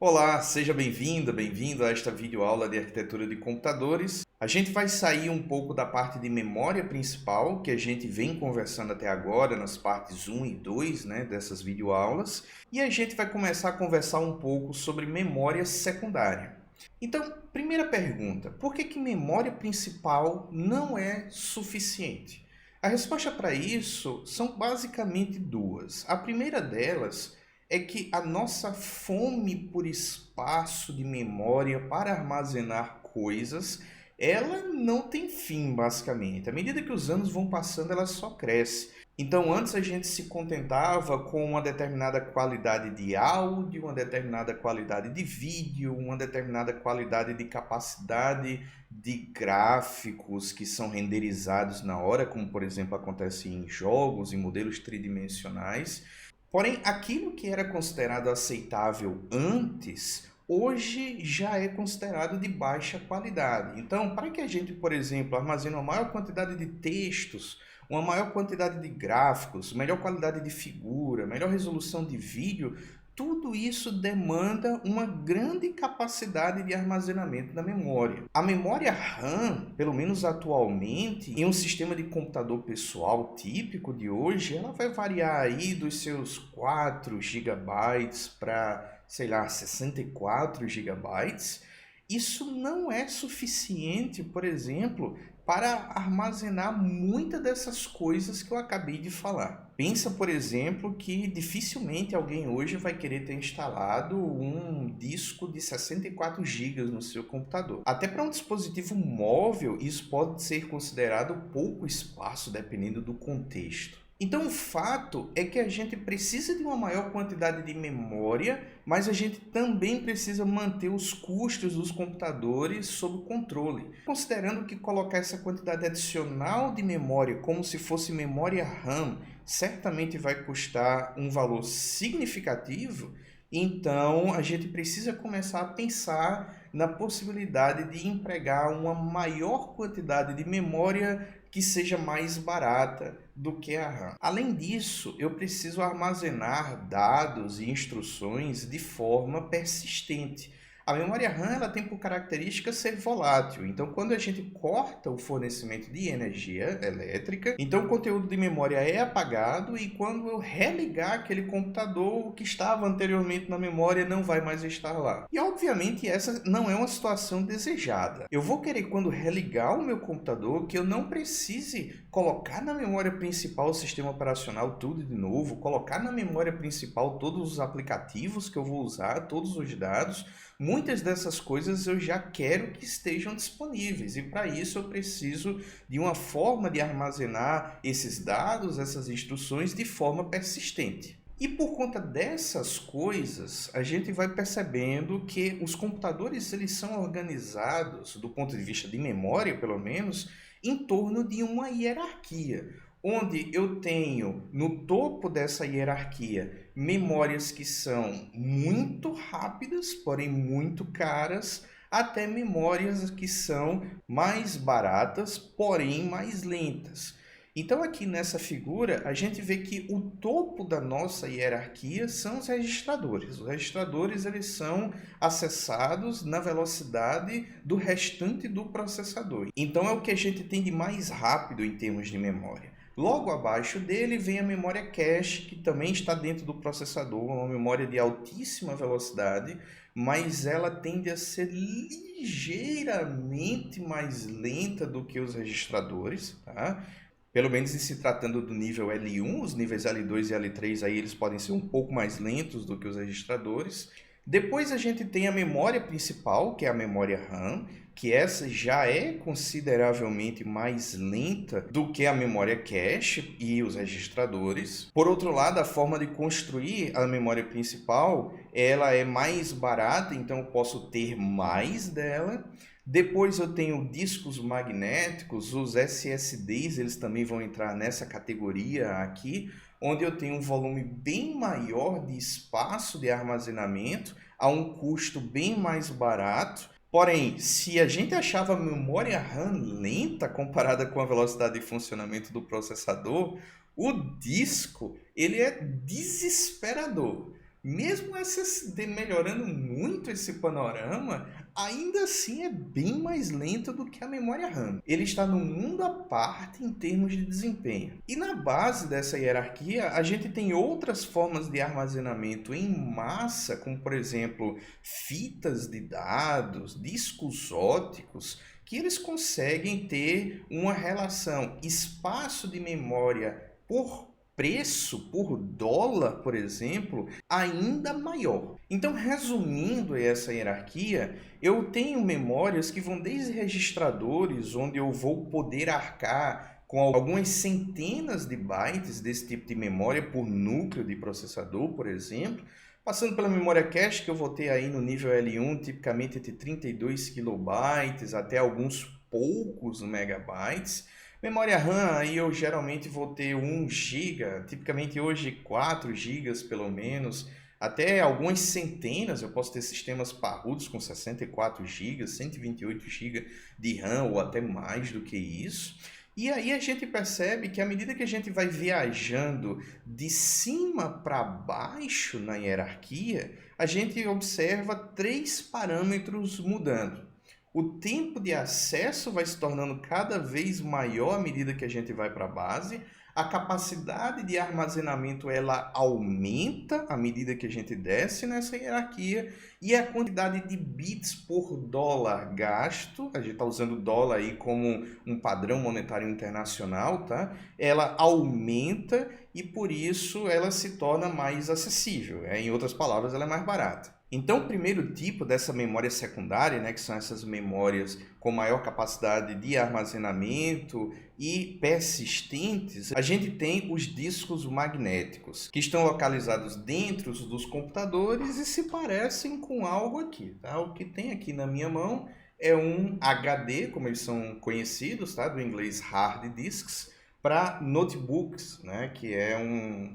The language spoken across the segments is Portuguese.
Olá, seja bem-vinda, bem-vindo a esta videoaula de arquitetura de computadores. A gente vai sair um pouco da parte de memória principal, que a gente vem conversando até agora nas partes 1 e 2, dessas videoaulas, e a gente vai começar a conversar um pouco sobre memória secundária. Então, primeira pergunta, por que memória principal não é suficiente? A resposta para isso são basicamente duas. A primeira delas é que a nossa fome por espaço de memória para armazenar coisas, ela não tem fim, basicamente. À medida que os anos vão passando, ela só cresce. Então, antes a gente se contentava com uma determinada qualidade de áudio, uma determinada qualidade de vídeo, uma determinada qualidade de capacidade de gráficos que são renderizados na hora, como por exemplo acontece em jogos, em modelos tridimensionais. Porém, aquilo que era considerado aceitável antes, hoje já é considerado de baixa qualidade. Então, para que a gente, por exemplo, armazene uma maior quantidade de textos, uma maior quantidade de gráficos, melhor qualidade de figura, melhor resolução de vídeo, tudo isso demanda uma grande capacidade de armazenamento da memória. A memória RAM, pelo menos atualmente, em um sistema de computador pessoal típico de hoje, ela vai variar aí dos seus 4 gigabytes para, sei lá, 64 gigabytes. Isso não é suficiente, por exemplo, para armazenar muitas dessas coisas que eu acabei de falar. Pensa, por exemplo, que dificilmente alguém hoje vai querer ter instalado um disco de 64 GB no seu computador. Até para um dispositivo móvel, isso pode ser considerado pouco espaço, dependendo do contexto. Então, o fato é que a gente precisa de uma maior quantidade de memória, mas a gente também precisa manter os custos dos computadores sob controle. Considerando que colocar essa quantidade adicional de memória como se fosse memória RAM certamente vai custar um valor significativo, então a gente precisa começar a pensar na possibilidade de empregar uma maior quantidade de memória que seja mais barata do que a RAM. Além disso, eu preciso armazenar dados e instruções de forma persistente. A memória RAM ela tem por característica ser volátil, então quando a gente corta o fornecimento de energia elétrica, então o conteúdo de memória é apagado e quando eu religar aquele computador, o que estava anteriormente na memória não vai mais estar lá. E obviamente essa não é uma situação desejada. Eu vou querer quando religar o meu computador que eu não precise colocar na memória principal o sistema operacional tudo de novo, colocar na memória principal todos os aplicativos que eu vou usar, todos os dados. Muitas dessas coisas eu já quero que estejam disponíveis e para isso eu preciso de uma forma de armazenar esses dados, essas instruções de forma persistente. E por conta dessas coisas, a gente vai percebendo que os computadores eles são organizados, do ponto de vista de memória pelo menos, em torno de uma hierarquia, onde eu tenho no topo dessa hierarquia memórias que são muito rápidas, porém muito caras, até memórias que são mais baratas, porém mais lentas. Então aqui nessa figura a gente vê que o topo da nossa hierarquia são os registradores. Os registradores eles são acessados na velocidade do restante do processador. Então é o que a gente tem de mais rápido em termos de memória. Logo abaixo dele vem a memória cache, que também está dentro do processador, uma memória de altíssima velocidade, mas ela tende a ser ligeiramente mais lenta do que os registradores, tá? Pelo menos em se tratando do nível L1, os níveis L2 e L3 aí eles podem ser um pouco mais lentos do que os registradores. Depois a gente tem a memória principal, que é a memória RAM, que essa já é consideravelmente mais lenta do que a memória cache e os registradores. Por outro lado, a forma de construir a memória principal, ela é mais barata, então eu posso ter mais dela. Depois eu tenho discos magnéticos, os SSDs, eles também vão entrar nessa categoria aqui, onde eu tenho um volume bem maior de espaço de armazenamento, a um custo bem mais barato. Porém, se a gente achava a memória RAM lenta comparada com a velocidade de funcionamento do processador, o disco ele é desesperador. Mesmo o SSD melhorando muito esse panorama, ainda assim é bem mais lento do que a memória RAM. Ele está num mundo à parte em termos de desempenho. E na base dessa hierarquia, a gente tem outras formas de armazenamento em massa, como por exemplo, fitas de dados, discos óticos, que eles conseguem ter uma relação espaço de memória por preço, por dólar, por exemplo, ainda maior. Então, resumindo essa hierarquia, eu tenho memórias que vão desde registradores, onde eu vou poder arcar com algumas centenas de bytes desse tipo de memória por núcleo de processador, por exemplo, passando pela memória cache, que eu vou ter aí no nível L1, tipicamente entre 32 kilobytes até alguns poucos megabytes. Memória RAM, aí eu geralmente vou ter 1 GB, tipicamente hoje 4 GB pelo menos, até algumas centenas, eu posso ter sistemas parrudos com 64 GB, 128 GB de RAM ou até mais do que isso. E aí a gente percebe que à medida que a gente vai viajando de cima para baixo na hierarquia, a gente observa 3 parâmetros mudando. O tempo de acesso vai se tornando cada vez maior à medida que a gente vai para a base. A capacidade de armazenamento ela aumenta à medida que a gente desce nessa hierarquia. E a quantidade de bits por dólar gasto, a gente está usando o dólar aí como um padrão monetário internacional, tá? Ela aumenta e por isso ela se torna mais acessível. Em outras palavras, ela é mais barata. Então, o primeiro tipo dessa memória secundária, né, que são essas memórias com maior capacidade de armazenamento e persistentes, a gente tem os discos magnéticos, que estão localizados dentro dos computadores e se parecem com algo aqui. Tá? O que tem aqui na minha mão é um HD, como eles são conhecidos, tá? Do inglês hard disks, para notebooks, né, que é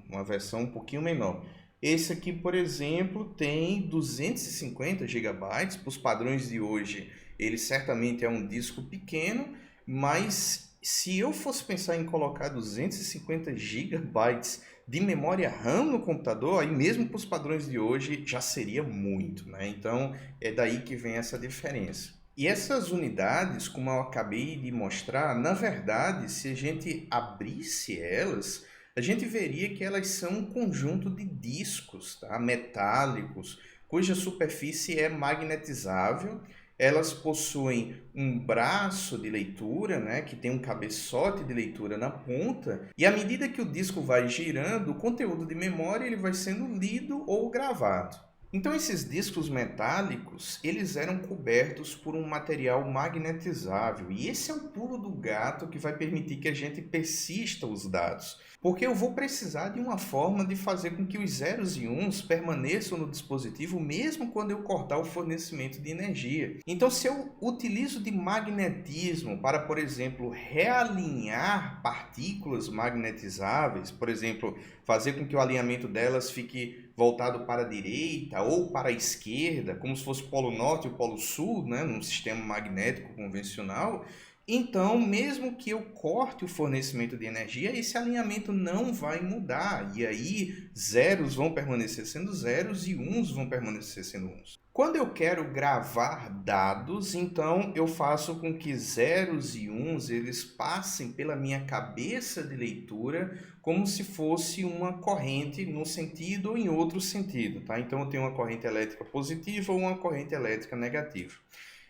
uma versão um pouquinho menor. Esse aqui, por exemplo, tem 250 gigabytes. Para os padrões de hoje, ele certamente é um disco pequeno, mas se eu fosse pensar em colocar 250 gigabytes de memória RAM no computador, aí mesmo para os padrões de hoje já seria muito, né? Então é daí que vem essa diferença. E essas unidades, como eu acabei de mostrar, na verdade, se a gente abrisse elas, a gente veria que elas são um conjunto de discos, tá? Metálicos, cuja superfície é magnetizável. Elas possuem um braço de leitura, né, que tem um cabeçote de leitura na ponta, e à medida que o disco vai girando, o conteúdo de memória ele vai sendo lido ou gravado. Então esses discos metálicos, eles eram cobertos por um material magnetizável, e esse é o pulo do gato que vai permitir que a gente persista os dados. Porque eu vou precisar de uma forma de fazer com que os zeros e uns permaneçam no dispositivo mesmo quando eu cortar o fornecimento de energia. Então, se eu utilizo de magnetismo para, por exemplo, realinhar partículas magnetizáveis, por exemplo, fazer com que o alinhamento delas fique voltado para a direita ou para a esquerda, como se fosse o polo norte e o polo sul, né, num sistema magnético convencional, então, mesmo que eu corte o fornecimento de energia, esse alinhamento não vai mudar. E aí, zeros vão permanecer sendo zeros e uns vão permanecer sendo uns. Quando eu quero gravar dados, então eu faço com que zeros e uns eles passem pela minha cabeça de leitura como se fosse uma corrente num sentido ou em outro sentido, tá? Então eu tenho uma corrente elétrica positiva ou uma corrente elétrica negativa.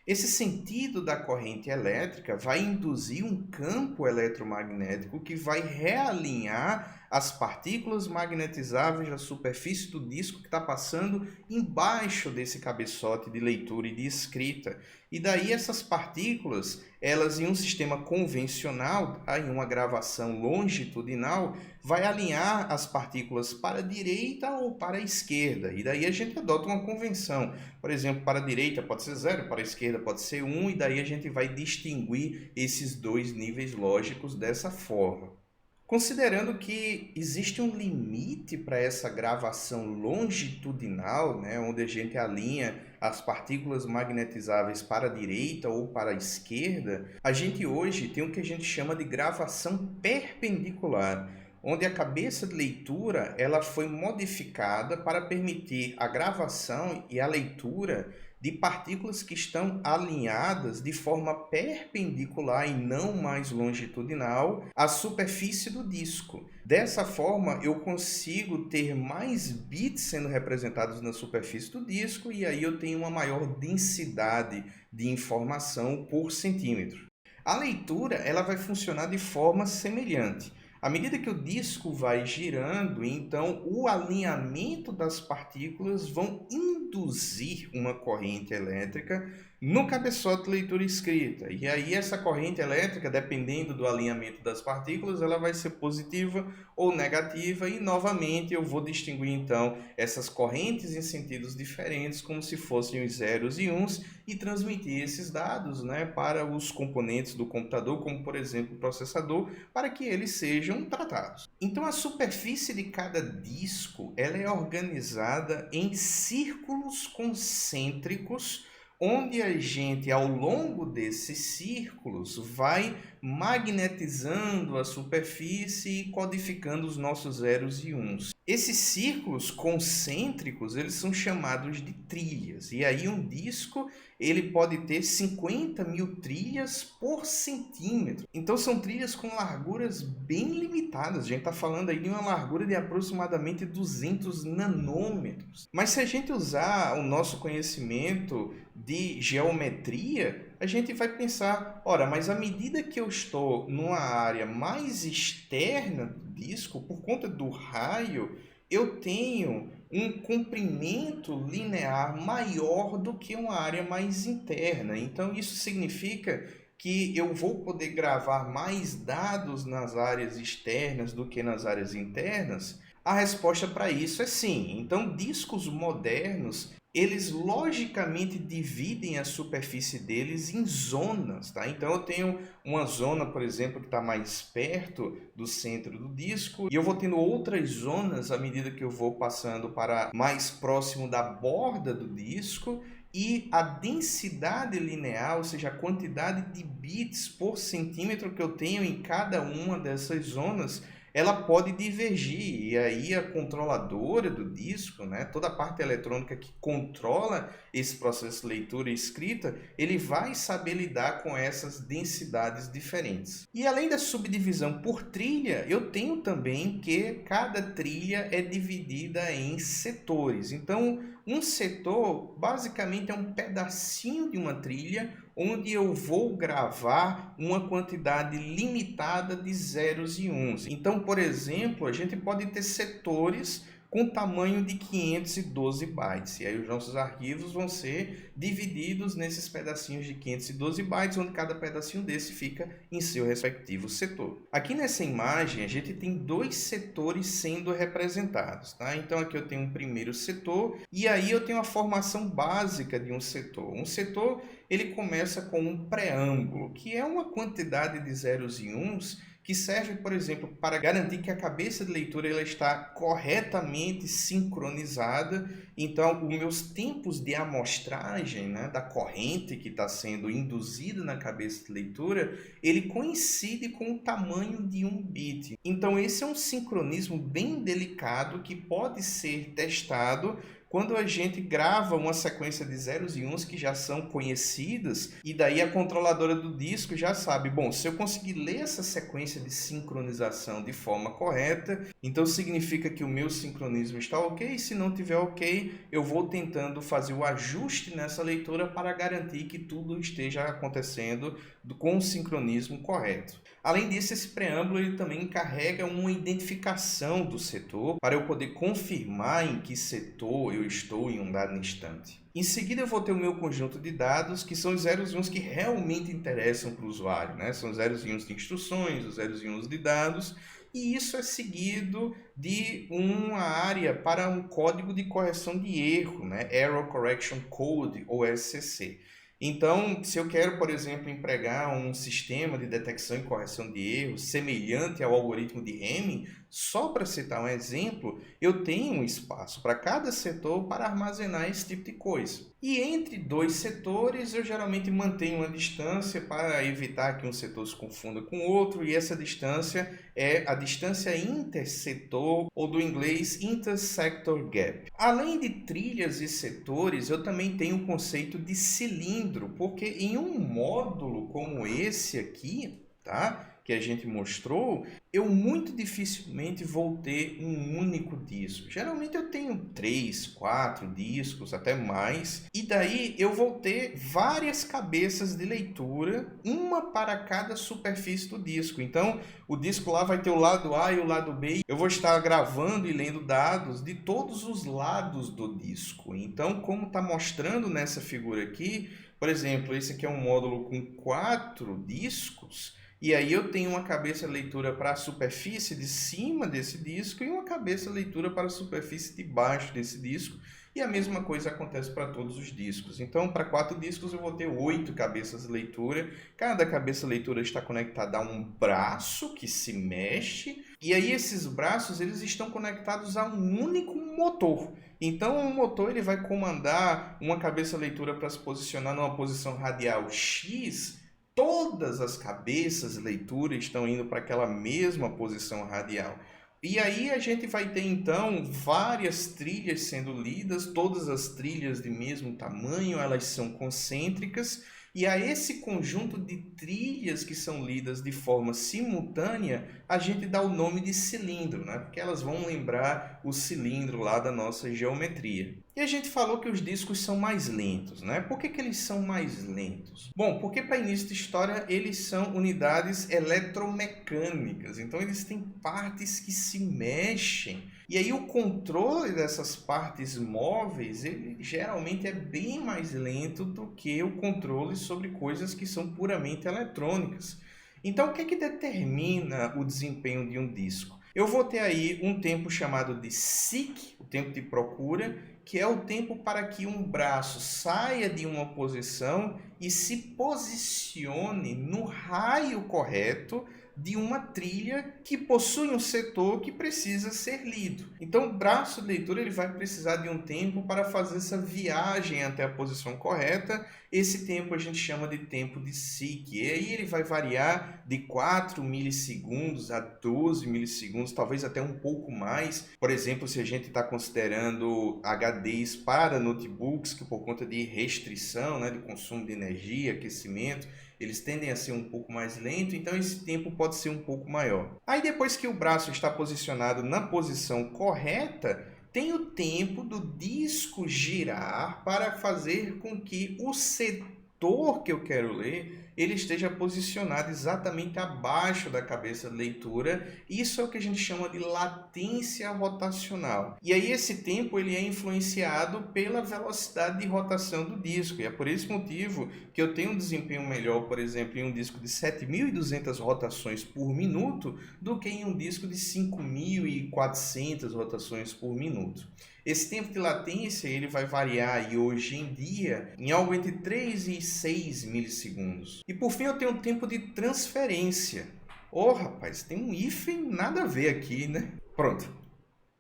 Esse sentido da corrente elétrica vai induzir um campo eletromagnético que vai realinhar as partículas magnetizáveis da superfície do disco que está passando embaixo desse cabeçote de leitura e de escrita. E daí essas partículas, elas em um sistema convencional, tá? Em uma gravação longitudinal, vai alinhar as partículas para a direita ou para a esquerda. E daí a gente adota uma convenção. Por exemplo, para a direita pode ser 0, para a esquerda pode ser 1, e daí a gente vai distinguir esses dois níveis lógicos dessa forma. Considerando que existe um limite para essa gravação longitudinal, né, onde a gente alinha as partículas magnetizáveis para a direita ou para a esquerda, a gente hoje tem o que a gente chama de gravação perpendicular. onde a cabeça de leitura ela foi modificada para permitir a gravação e a leitura de partículas que estão alinhadas de forma perpendicular e não mais longitudinal à superfície do disco. Dessa forma, eu consigo ter mais bits sendo representados na superfície do disco e aí eu tenho uma maior densidade de informação por centímetro. A leitura ela vai funcionar de forma semelhante. À medida que o disco vai girando, então o alinhamento das partículas vão induzir uma corrente elétrica no cabeçote de leitura escrita. E aí essa corrente elétrica, dependendo do alinhamento das partículas, ela vai ser positiva ou negativa e novamente eu vou distinguir então essas correntes em sentidos diferentes como se fossem os zeros e uns e transmitir esses dados, né, para os componentes do computador, como por exemplo o processador, para que eles sejam tratados. Então a superfície de cada disco ela é organizada em círculos concêntricos, onde a gente, ao longo desses círculos, vai magnetizando a superfície e codificando os nossos zeros e uns. Esses círculos concêntricos, eles são chamados de trilhas. E aí um disco, ele pode ter 50.000 trilhas por centímetro. Então são trilhas com larguras bem limitadas. A gente está falando aí de uma largura de aproximadamente 200 nanômetros. Mas se a gente usar o nosso conhecimento de geometria, a gente vai pensar, ora, mas à medida que eu estou numa área mais externa do disco, por conta do raio, eu tenho um comprimento linear maior do que uma área mais interna. Então, isso significa que eu vou poder gravar mais dados nas áreas externas do que nas áreas internas? A resposta para isso é sim. Então, discos modernos eles logicamente dividem a superfície deles em zonas, tá? Então eu tenho uma zona, por exemplo, que está mais perto do centro do disco e eu vou tendo outras zonas à medida que eu vou passando para mais próximo da borda do disco e a densidade linear, ou seja, a quantidade de bits por centímetro que eu tenho em cada uma dessas zonas, ela pode divergir, e aí a controladora do disco, né, toda a parte eletrônica que controla esse processo de leitura e escrita, ele vai saber lidar com essas densidades diferentes. E além da subdivisão por trilha, eu tenho também que cada trilha é dividida em setores. Então, um setor basicamente é um pedacinho de uma trilha onde eu vou gravar uma quantidade limitada de zeros e uns. Então, por exemplo, a gente pode ter setores com tamanho de 512 bytes. E aí os nossos arquivos vão ser divididos nesses pedacinhos de 512 bytes, onde cada pedacinho desse fica em seu respectivo setor. Aqui nessa imagem, a gente tem dois setores sendo representados, tá? Então aqui eu tenho um primeiro setor e aí eu tenho a formação básica de um setor. Um setor, ele começa com um preâmbulo, que é uma quantidade de zeros e uns que serve, por exemplo, para garantir que a cabeça de leitura ela está corretamente sincronizada. Então, os meus tempos de amostragem, né, da corrente que está sendo induzida na cabeça de leitura, ele coincide com o tamanho de um bit. Então, esse é um sincronismo bem delicado que pode ser testado quando a gente grava uma sequência de zeros e uns que já são conhecidas, e daí a controladora do disco já sabe, bom, se eu conseguir ler essa sequência de sincronização de forma correta, então significa que o meu sincronismo está ok, se não tiver ok, eu vou tentando fazer o ajuste nessa leitura para garantir que tudo esteja acontecendo com o sincronismo correto. Além disso, esse preâmbulo ele também carrega uma identificação do setor para eu poder confirmar em que setor eu estou em um dado instante. Em seguida, eu vou ter o meu conjunto de dados, que são os zeros e uns que realmente interessam para o usuário, né? São os zeros e uns de instruções, os zeros e uns de dados, e isso é seguido de uma área para um código de correção de erro, né? Error Correction Code, ou SCC. Então, se eu quero, por exemplo, empregar um sistema de detecção e correção de erros semelhante ao algoritmo de Hamming, Só para citar um exemplo, eu tenho um espaço para cada setor para armazenar esse tipo de coisa. E entre dois setores, eu geralmente mantenho uma distância para evitar que um setor se confunda com o outro, e essa distância é a distância intersetor, ou do inglês intersector gap. Além de trilhas e setores, eu também tenho o conceito de cilindro, porque em um módulo como esse aqui, tá? Que a gente mostrou, eu muito dificilmente vou ter um único disco. Geralmente eu tenho 3, 4 discos, até mais, e daí eu vou ter várias cabeças de leitura, uma para cada superfície do disco. Então, o disco lá vai ter o lado A e o lado B. Eu vou estar gravando e lendo dados de todos os lados do disco. Então, como está mostrando nessa figura aqui, por exemplo, esse aqui é um módulo com 4 discos, e aí eu tenho uma cabeça leitura para a superfície de cima desse disco e uma cabeça leitura para a superfície de baixo desse disco. E a mesma coisa acontece para todos os discos. Então, para 4 discos eu vou ter 8 cabeças de leitura. Cada cabeça leitura está conectada a um braço que se mexe. E aí esses braços eles estão conectados a um único motor. Então o motor ele vai comandar uma cabeça leitura para se posicionar numa posição radial X. Todas as cabeças de leitura estão indo para aquela mesma posição radial. E aí a gente vai ter então várias trilhas sendo lidas, todas as trilhas de mesmo tamanho, elas são concêntricas, e a esse conjunto de trilhas que são lidas de forma simultânea, a gente dá o nome de cilindro, né? Porque elas vão lembrar o cilindro lá da nossa geometria. E a gente falou que os discos são mais lentos, né? Por que eles são mais lentos? Bom, porque para início de história eles são unidades eletromecânicas, então eles têm partes que se mexem. E aí o controle dessas partes móveis, ele geralmente é bem mais lento do que o controle sobre coisas que são puramente eletrônicas. Então o que é que determina o desempenho de um disco? Eu vou ter aí um tempo chamado de seek, o tempo de procura, que é o tempo para que um braço saia de uma posição e se posicione no raio correto de uma trilha que possui um setor que precisa ser lido. Então, o braço de leitura ele vai precisar de um tempo para fazer essa viagem até a posição correta. Esse tempo a gente chama de tempo de seek. E aí ele vai variar de 4 milissegundos a 12 milissegundos, talvez até um pouco mais. Por exemplo, se a gente está considerando HDs para notebooks, que por conta de restrição, né, de consumo de energia, aquecimento, eles tendem a ser um pouco mais lentos, então esse tempo pode ser um pouco maior. Aí depois que o braço está posicionado na posição correta, tem o tempo do disco girar para fazer com que o setor que eu quero ler ele esteja posicionado exatamente abaixo da cabeça de leitura. Isso é o que a gente chama de latência rotacional. E aí esse tempo ele é influenciado pela velocidade de rotação do disco. E é por esse motivo que eu tenho um desempenho melhor, por exemplo, em um disco de 7.200 rotações por minuto do que em um disco de 5.400 rotações por minuto. Esse tempo de latência ele vai variar e hoje em dia em algo entre 3 e 6 milissegundos. E por fim eu tenho um tempo de transferência. Rapaz, tem um hífen nada a ver aqui, né? Pronto,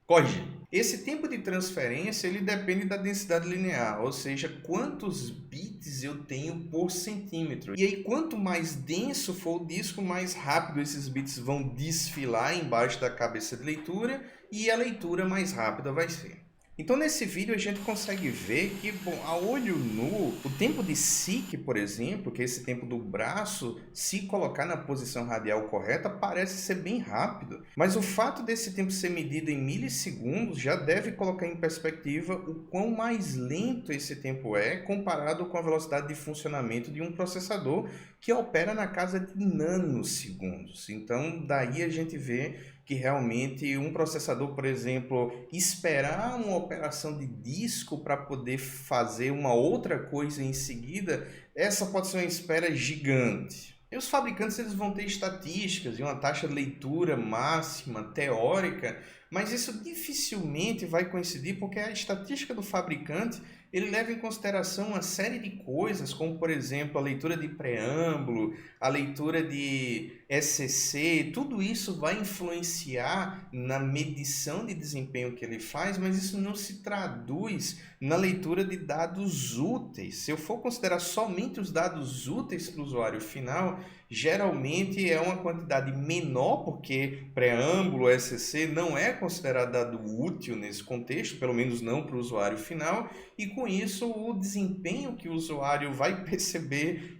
corrigi. Esse tempo de transferência ele depende da densidade linear, ou seja, quantos bits eu tenho por centímetro. E aí quanto mais denso for o disco, mais rápido esses bits vão desfilar embaixo da cabeça de leitura e a leitura mais rápida vai ser. Então nesse vídeo a gente consegue ver que, bom, a olho nu, o tempo de seek, por exemplo, que é esse tempo do braço se colocar na posição radial correta, parece ser bem rápido. Mas o fato desse tempo ser medido em milissegundos já deve colocar em perspectiva o quão mais lento esse tempo é comparado com a velocidade de funcionamento de um processador que opera na casa de nanosegundos. Então daí a gente vê que realmente um processador, por exemplo, esperar uma operação de disco para poder fazer uma outra coisa em seguida, essa pode ser uma espera gigante. E os fabricantes eles vão ter estatísticas e uma taxa de leitura máxima, teórica, mas isso dificilmente vai coincidir porque a estatística do fabricante ele leva em consideração uma série de coisas, como por exemplo a leitura de preâmbulo, a leitura de SCC, tudo isso vai influenciar na medição de desempenho que ele faz, mas isso não se traduz na leitura de dados úteis. Se eu for considerar somente os dados úteis para o usuário final, geralmente é uma quantidade menor, porque preâmbulo, SCC não é considerado dado útil nesse contexto, pelo menos não para o usuário final, e com isso o desempenho que o usuário vai perceber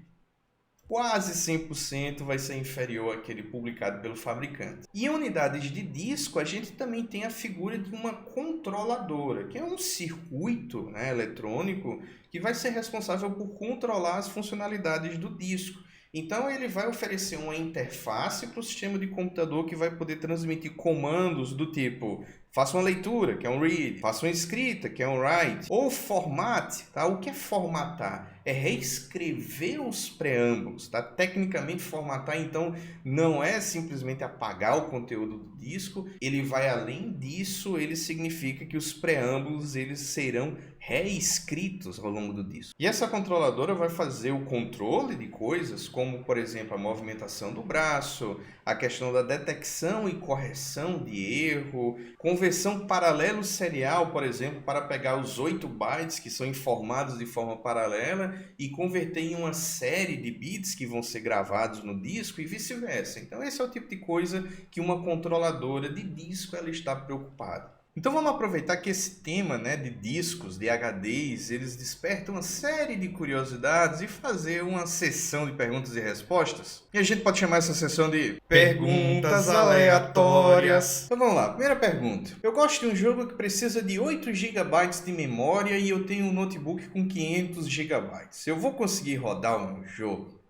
quase 100% vai ser inferior àquele publicado pelo fabricante. E em unidades de disco, a gente também tem a figura de uma controladora, que é um circuito, né, eletrônico que vai ser responsável por controlar as funcionalidades do disco. Então ele vai oferecer uma interface para o sistema de computador que vai poder transmitir comandos do tipo: faça uma leitura, que é um read, faça uma escrita, que é um write, ou formate, tá? O que é formatar? É reescrever os preâmbulos, tá? Tecnicamente formatar, então, não é simplesmente apagar o conteúdo do disco, ele vai além disso, ele significa que os preâmbulos eles serão reescritos ao longo do disco. E essa controladora vai fazer o controle de coisas como, por exemplo, a movimentação do braço, a questão da detecção e correção de erro, conversão paralelo serial, por exemplo, para pegar os 8 bytes que são informados de forma paralela e converter em uma série de bits que vão ser gravados no disco e vice-versa. Então esse é o tipo de coisa que uma controladora de disco ela está preocupada. Então vamos aproveitar que esse tema, né, de discos, de HDs, eles despertam uma série de curiosidades e fazer uma sessão de perguntas e respostas. E a gente pode chamar essa sessão de perguntas aleatórias. Então vamos lá, primeira pergunta. Eu gosto de um jogo que precisa de 8 GB de memória e eu tenho um notebook com 500 GB. Eu vou conseguir rodar o meu jogo?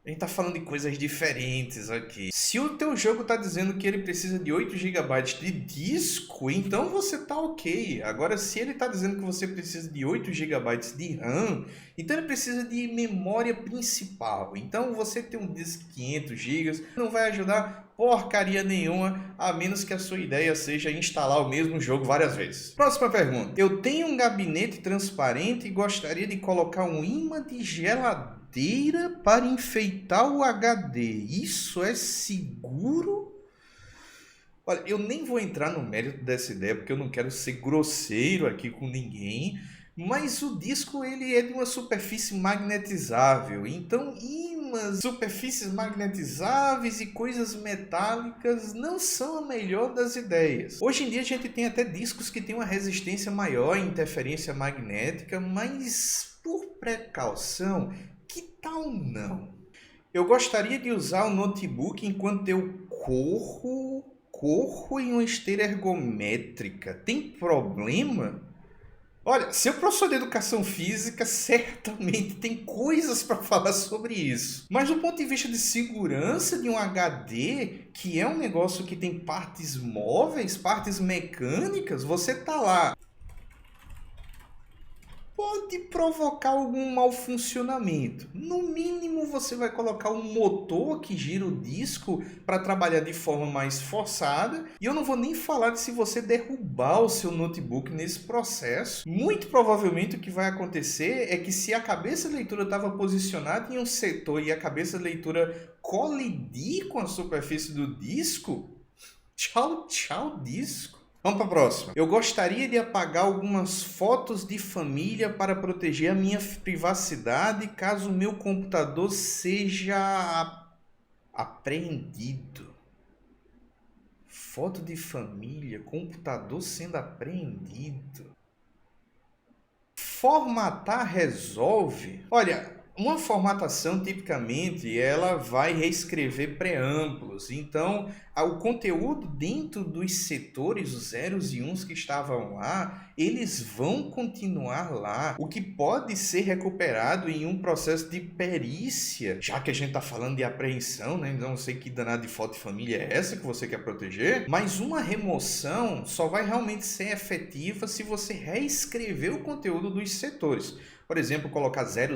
A gente tá falando de coisas diferentes aqui. Se o teu jogo tá dizendo que ele precisa de 8 GB de disco, então você tá ok. Agora, se ele tá dizendo que você precisa de 8 GB de RAM, então ele precisa de memória principal. Então você ter um disco de 500 GB não vai ajudar porcaria nenhuma, a menos que a sua ideia seja instalar o mesmo jogo várias vezes. Próxima pergunta. Eu tenho um gabinete transparente e gostaria de colocar um ímã de geladeira para enfeitar o HD. Isso é seguro? Olha, eu nem vou entrar no mérito dessa ideia porque eu não quero ser grosseiro aqui com ninguém, mas o disco ele é de uma superfície magnetizável, então ímãs, superfícies magnetizáveis e coisas metálicas não são a melhor das ideias. Hoje em dia a gente tem até discos que têm uma resistência maior à interferência magnética, mas por precaução, que tal não? Eu gostaria de usar o notebook enquanto eu corro em uma esteira ergométrica. Tem problema? Olha, seu professor de educação física certamente tem coisas para falar sobre isso. Mas do ponto de vista de segurança de um HD, que é um negócio que tem partes móveis, partes mecânicas, você tá lá. Pode provocar algum mau funcionamento. No mínimo, você vai colocar um motor que gira o disco para trabalhar de forma mais forçada. E eu não vou nem falar de se você derrubar o seu notebook nesse processo. Muito provavelmente o que vai acontecer é que se a cabeça de leitura estava posicionada em um setor e a cabeça de leitura colidir com a superfície do disco, tchau, tchau, disco. Vamos para a próxima. Eu gostaria de apagar algumas fotos de família para proteger a minha privacidade caso o meu computador seja apreendido. Foto de família, computador sendo apreendido. Formatar resolve? Olha, uma formatação, tipicamente, ela vai reescrever preâmbulos. Então, o conteúdo dentro dos setores, os zeros e uns que estavam lá, eles vão continuar lá. O que pode ser recuperado em um processo de perícia, já que a gente está falando de apreensão, né? Então, não sei que danada de foto de família é essa que você quer proteger. Mas uma remoção só vai realmente ser efetiva se você reescrever o conteúdo dos setores. por exemplo, colocar 000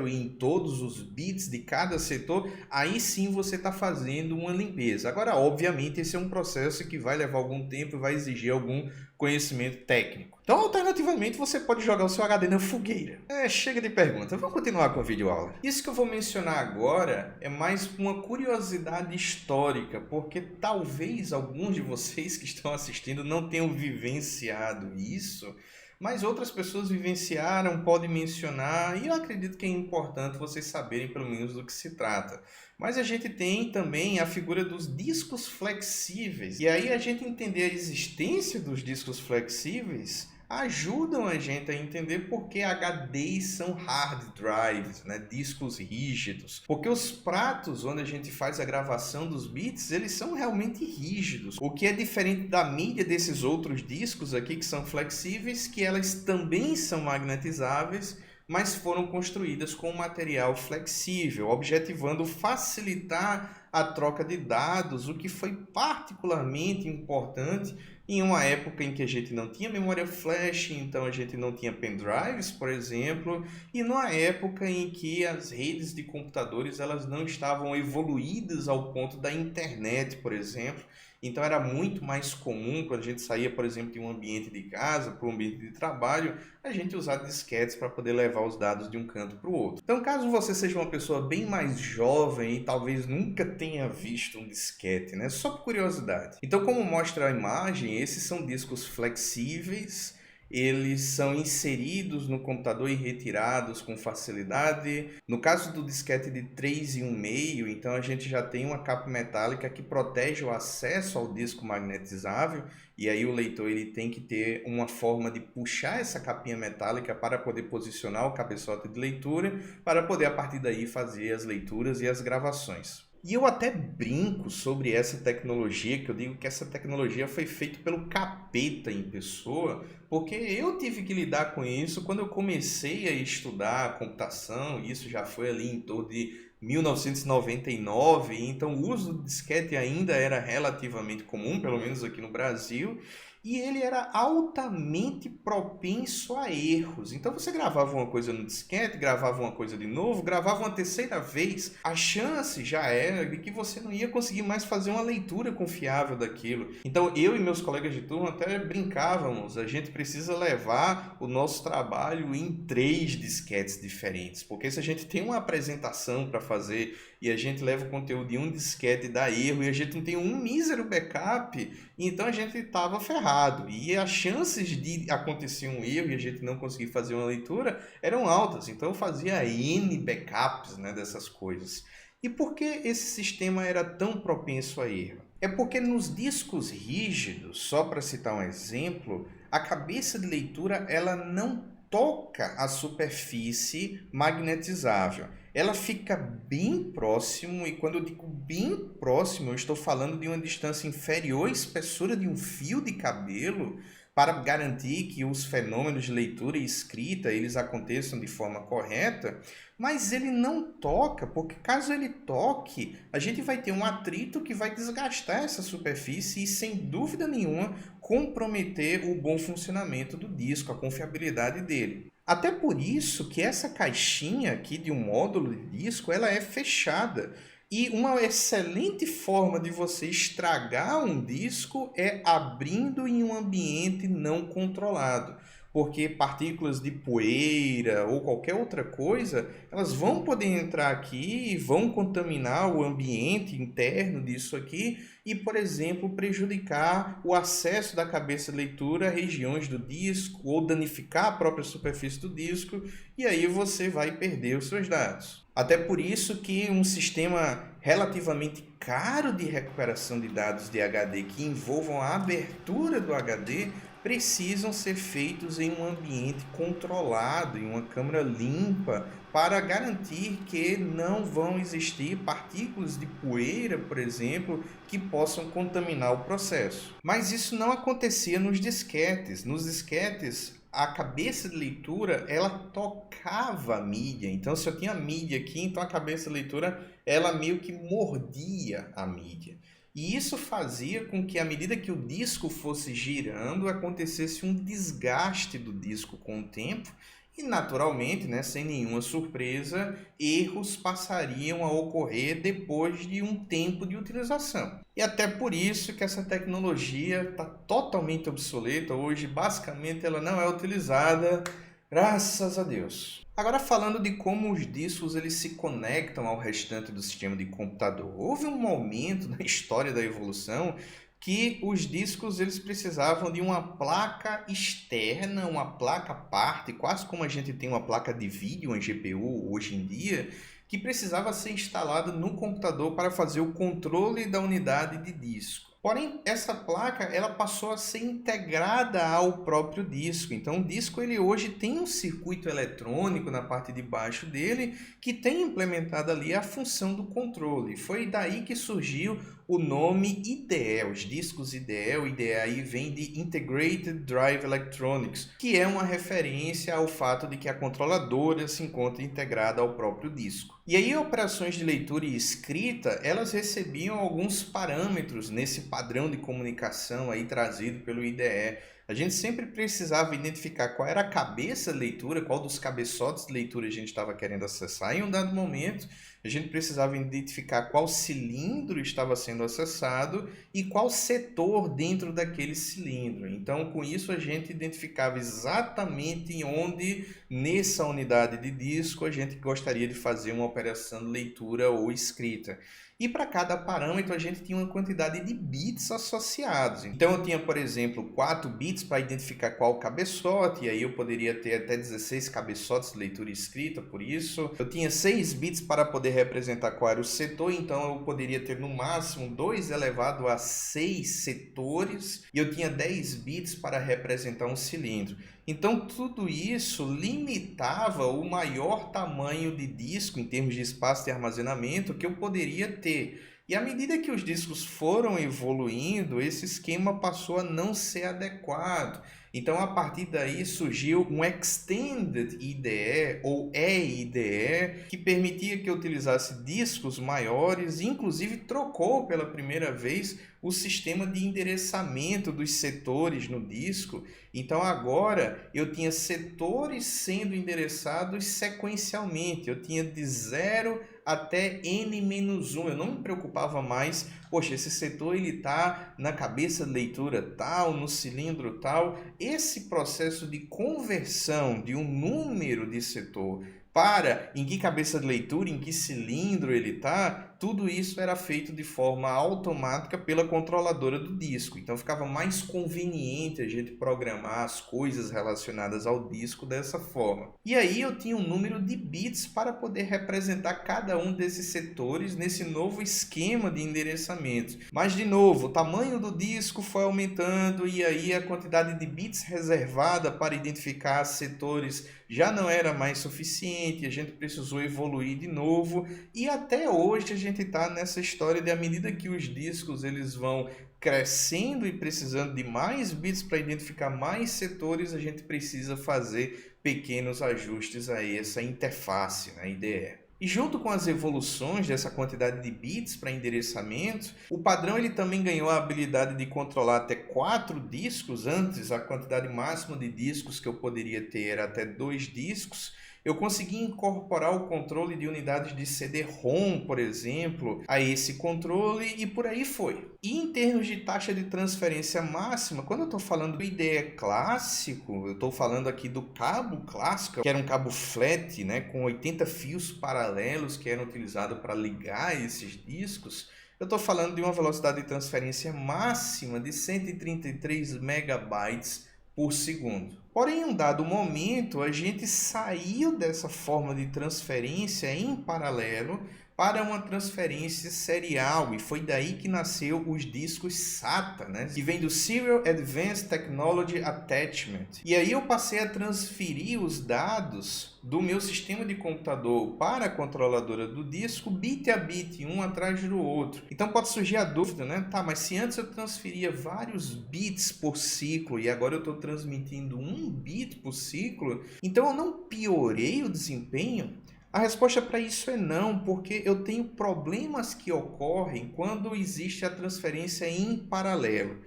em todos os bits de cada setor, aí sim você está fazendo uma limpeza. Agora, obviamente, esse é um processo que vai levar algum tempo e vai exigir algum conhecimento técnico. Então, alternativamente, você pode jogar o seu HD na fogueira. Chega de pergunta, vamos continuar com a videoaula. Isso que eu vou mencionar agora é mais uma curiosidade histórica, porque talvez alguns de vocês que estão assistindo não tenham vivenciado isso, mas outras pessoas vivenciaram, podem mencionar, e eu acredito que é importante vocês saberem pelo menos do que se trata. Mas a gente tem também a figura dos discos flexíveis. E aí a gente entender a existência dos discos flexíveis ajudam a gente a entender por que HDs são hard drives, né? Discos rígidos. Porque os pratos onde a gente faz a gravação dos bits, eles são realmente rígidos. O que é diferente da mídia desses outros discos aqui que são flexíveis, que elas também são magnetizáveis, mas foram construídas com material flexível, objetivando facilitar a troca de dados, o que foi particularmente importante em uma época em que a gente não tinha memória flash, então a gente não tinha pendrives, por exemplo, e numa época em que as redes de computadores elas não estavam evoluídas ao ponto da internet, por exemplo. Então era muito mais comum, quando a gente saía, por exemplo, de um ambiente de casa para um ambiente de trabalho, a gente usar disquetes para poder levar os dados de um canto para o outro. Então, caso você seja uma pessoa bem mais jovem e talvez nunca tenha visto um disquete, né? Só por curiosidade. Então, como mostra a imagem, esses são discos flexíveis. Eles são inseridos no computador e retirados com facilidade. No caso do disquete de 3,5, então a gente já tem uma capa metálica que protege o acesso ao disco magnetizável, e aí o leitor ele tem que ter uma forma de puxar essa capinha metálica para poder posicionar o cabeçote de leitura, para poder a partir daí fazer as leituras e as gravações. E eu até brinco sobre essa tecnologia, que eu digo que essa tecnologia foi feita pelo capeta em pessoa, porque eu tive que lidar com isso quando eu comecei a estudar computação, e isso já foi ali em torno de 1999, então o uso do disquete ainda era relativamente comum, pelo menos aqui no Brasil, e ele era altamente propenso a erros. Então você gravava uma coisa no disquete, gravava uma coisa de novo, gravava uma terceira vez, a chance já era de que você não ia conseguir mais fazer uma leitura confiável daquilo. Então eu e meus colegas de turma até brincávamos, a gente precisa levar o nosso trabalho em 3 disquetes diferentes, porque se a gente tem uma apresentação para fazer e a gente leva o conteúdo de um disquete e dá erro e a gente não tem um mísero backup, então a gente estava ferrado. E as chances de acontecer um erro e a gente não conseguir fazer uma leitura eram altas. Então eu fazia N backups, né, dessas coisas. E por que esse sistema era tão propenso a erro? É porque nos discos rígidos, só para citar um exemplo, a cabeça de leitura ela não toca a superfície magnetizável. Ela fica bem próximo, e quando eu digo bem próximo, eu estou falando de uma distância inferior à espessura de um fio de cabelo, para garantir que os fenômenos de leitura e escrita eles aconteçam de forma correta, mas ele não toca, porque caso ele toque, a gente vai ter um atrito que vai desgastar essa superfície e, sem dúvida nenhuma, comprometer o bom funcionamento do disco, a confiabilidade dele. Até por isso que essa caixinha aqui de um módulo de disco, ela é fechada. E uma excelente forma de você estragar um disco é abrindo em um ambiente não controlado. Porque partículas de poeira ou qualquer outra coisa, elas vão poder entrar aqui e vão contaminar o ambiente interno disso aqui e, por exemplo, prejudicar o acesso da cabeça de leitura a regiões do disco ou danificar a própria superfície do disco, e aí você vai perder os seus dados. Até por isso que um sistema relativamente caro de recuperação de dados de HD que envolvam a abertura do HD precisam ser feitos em um ambiente controlado, em uma câmara limpa, para garantir que não vão existir partículas de poeira, por exemplo, que possam contaminar o processo. Mas isso não acontecia nos disquetes. Nos disquetes, a cabeça de leitura, ela tocava a mídia. Então, se eu tinha a mídia aqui, então a cabeça de leitura, ela meio que mordia a mídia. E isso fazia com que, à medida que o disco fosse girando, acontecesse um desgaste do disco com o tempo, E naturalmente, né, sem nenhuma surpresa, erros passariam a ocorrer depois de um tempo de utilização. E até por isso que essa tecnologia está totalmente obsoleta. Hoje, basicamente, ela não é utilizada, graças a Deus. Agora, falando de como os discos eles se conectam ao restante do sistema de computador. Houve um momento na história da evolução que os discos eles precisavam de uma placa externa, uma placa à parte, quase como a gente tem uma placa de vídeo, uma GPU hoje em dia, que precisava ser instalada no computador para fazer o controle da unidade de disco. Porém, essa placa ela passou a ser integrada ao próprio disco. Então, o disco ele hoje tem um circuito eletrônico na parte de baixo dele que tem implementada ali a função do controle. Foi daí que surgiu o nome IDE, os discos IDE. O IDE aí vem de Integrated Drive Electronics, que é uma referência ao fato de que a controladora se encontra integrada ao próprio disco. E aí, operações de leitura e escrita, elas recebiam alguns parâmetros nesse padrão de comunicação aí trazido pelo IDE. A gente sempre precisava identificar qual era a cabeça de leitura, qual dos cabeçotes de leitura a gente estava querendo acessar. Em um dado momento, a gente precisava identificar qual cilindro estava sendo acessado e qual setor dentro daquele cilindro. Então, com isso, a gente identificava exatamente onde, nessa unidade de disco, a gente gostaria de fazer uma operação de leitura ou escrita. E para cada parâmetro a gente tinha uma quantidade de bits associados. Então eu tinha, por exemplo, 4 bits para identificar qual cabeçote, e aí eu poderia ter até 16 cabeçotes de leitura e escrita, por isso. Eu tinha 6 bits para poder representar qual era o setor, então eu poderia ter no máximo 2 elevado a 6 setores, e eu tinha 10 bits para representar um cilindro. Então tudo isso limitava o maior tamanho de disco em termos de espaço de armazenamento que eu poderia ter. E à medida que os discos foram evoluindo, esse esquema passou a não ser adequado. Então, a partir daí surgiu um Extended IDE ou EIDE, que permitia que eu utilizasse discos maiores e inclusive trocou pela primeira vez o sistema de endereçamento dos setores no disco. Então agora eu tinha setores sendo endereçados sequencialmente. Eu tinha de 0 até n-1. Eu não me preocupava mais, poxa, esse setor ele está na cabeça de leitura tal, no cilindro tal. Esse processo de conversão de um número de setor para em que cabeça de leitura, em que cilindro ele está, tudo isso era feito de forma automática pela controladora do disco. Então ficava mais conveniente a gente programar as coisas relacionadas ao disco dessa forma. E aí eu tinha um número de bits para poder representar cada um desses setores nesse novo esquema de endereçamento. Mas de novo, o tamanho do disco foi aumentando e aí a quantidade de bits reservada para identificar setores já não era mais suficiente, a gente precisou evoluir de novo e até hoje a gente está nessa história de à medida que os discos eles vão crescendo e precisando de mais bits para identificar mais setores, a gente precisa fazer pequenos ajustes a essa interface, né, IDE. E junto com as evoluções dessa quantidade de bits para endereçamento, o padrão ele também ganhou a habilidade de controlar até 4 discos. Antes, a quantidade máxima de discos que eu poderia ter era até 2 discos. Eu consegui incorporar o controle de unidades de CD-ROM, por exemplo, a esse controle e por aí foi. E em termos de taxa de transferência máxima, quando eu estou falando do IDE clássico, eu estou falando aqui do cabo clássico, que era um cabo flat, né, com 80 fios paralelos que eram utilizados para ligar esses discos. Eu estou falando de uma velocidade de transferência máxima de 133 megabytes por segundo. Porém, em um dado momento, a gente saiu dessa forma de transferência em paralelo para uma transferência serial, e foi daí que nasceu os discos SATA, né? Que vem do Serial Advanced Technology Attachment. E aí eu passei a transferir os dados do meu sistema de computador para a controladora do disco, bit a bit, um atrás do outro. Então pode surgir a dúvida, né? Tá, mas se antes eu transferia vários bits por ciclo e agora eu estou transmitindo 1 bit por ciclo, então eu não piorei o desempenho? A resposta para isso é não, porque eu tenho problemas que ocorrem quando existe a transferência em paralelo.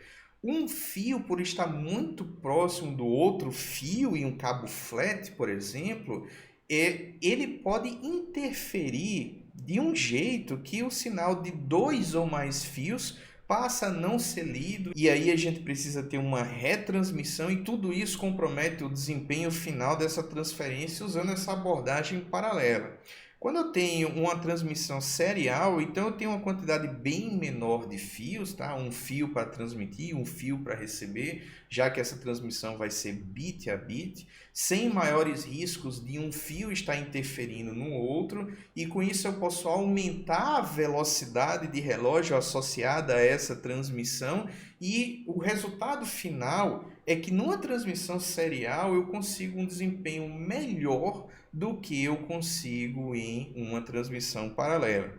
Um fio, por estar muito próximo do outro fio em um cabo flat, por exemplo, ele pode interferir de um jeito que o sinal de dois ou mais fios passa a não ser lido, e aí a gente precisa ter uma retransmissão, e tudo isso compromete o desempenho final dessa transferência usando essa abordagem paralela. Quando eu tenho uma transmissão serial, então eu tenho uma quantidade bem menor de fios, tá? Um fio para transmitir, um fio para receber, já que essa transmissão vai ser bit a bit, sem maiores riscos de um fio estar interferindo no outro, e com isso eu posso aumentar a velocidade de relógio associada a essa transmissão, e o resultado final é que numa transmissão serial eu consigo um desempenho melhor do que eu consigo em uma transmissão paralela.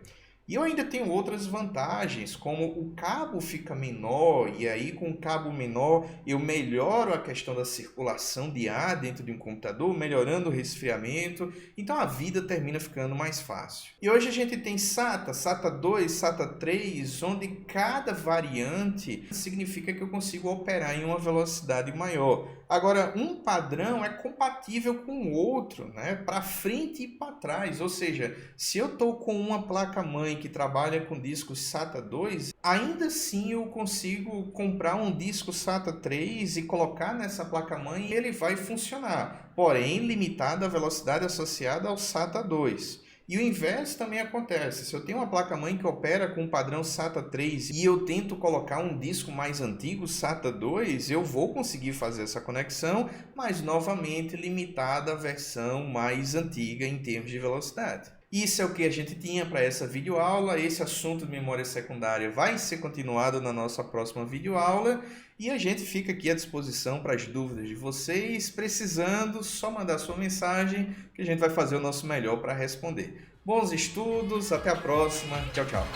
E eu ainda tenho outras vantagens, como o cabo fica menor, e aí com o cabo menor eu melhoro a questão da circulação de ar dentro de um computador, melhorando o resfriamento, então a vida termina ficando mais fácil. E hoje a gente tem SATA, SATA 2, SATA 3, onde cada variante significa que eu consigo operar em uma velocidade maior. Agora, um padrão é compatível com o outro, né? Para frente e para trás, ou seja, se eu estou com uma placa-mãe que trabalha com discos SATA 2, ainda assim eu consigo comprar um disco SATA 3 e colocar nessa placa-mãe e ele vai funcionar, porém limitado à velocidade associada ao SATA 2. E o inverso também acontece. Se eu tenho uma placa-mãe que opera com o padrão SATA 3 e eu tento colocar um disco mais antigo, SATA 2, eu vou conseguir fazer essa conexão, mas novamente limitada à versão mais antiga em termos de velocidade. Isso é o que a gente tinha para essa videoaula. Esse assunto de memória secundária vai ser continuado na nossa próxima videoaula e a gente fica aqui à disposição para as dúvidas de vocês. Precisando, só mandar sua mensagem que a gente vai fazer o nosso melhor para responder. Bons estudos, até a próxima. Tchau, tchau.